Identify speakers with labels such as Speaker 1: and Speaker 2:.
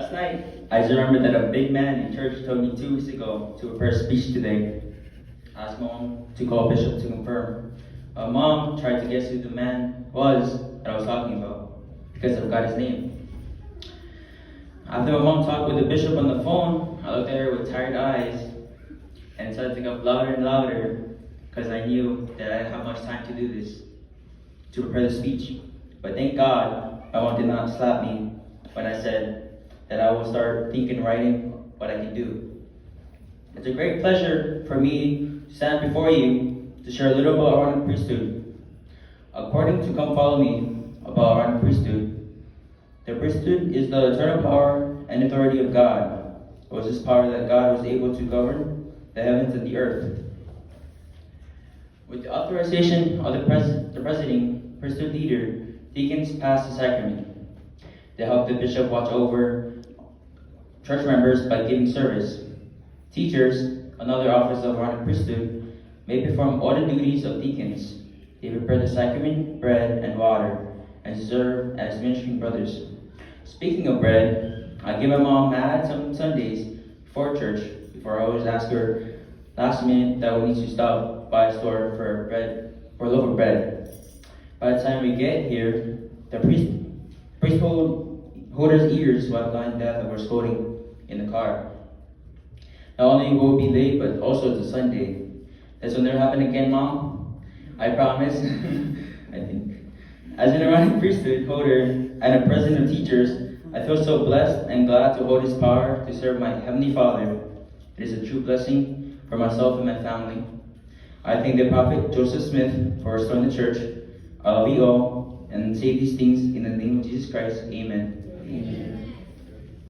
Speaker 1: Last night, I just remembered that a big man in church told me 2 weeks ago to prepare a speech today. I asked Mom to call Bishop to confirm. Mom tried to guess who the man was that I was talking about because I forgot his name. After my mom talked with the bishop on the phone, I looked at her with tired eyes and started to think up louder and louder because I knew that I didn't have much time to do this, to prepare the speech. But thank God, my mom did not slap me when I said that I will start thinking, writing what I can do. It's a great pleasure for me to stand before you to share a little about Aaronic priesthood. According to Come Follow Me about Aaronic priesthood, the priesthood is the eternal power and authority of God. It was this power that God was able to govern the heavens and the earth. With the authorization of the presiding priesthood leader, deacons pass the sacrament. They help the bishop watch over church members by giving service. Teachers, another office of Aaronic priesthood, may perform all the duties of deacons. They prepare the sacrament, bread, and water, and serve as ministering brothers. Speaking of bread, I give my mom mad some Sundays before church, before I always ask her last minute that we need to stop by a store for bread, for a loaf of bread. By the time we get here, the priesthood holder's ears will have gone deaf and we're scolding in the car. Not only will we be late, but also it's a Sunday. This will never happen again, Mom. I promise. I think. As an Aaronic priesthood holder and a president of teachers, I feel so blessed and glad to hold His power to serve my Heavenly Father. It is a true blessing for myself and my family. I thank the Prophet Joseph Smith for restoring the church. I love you all and say these things in the name of Jesus Christ. Amen. Amen.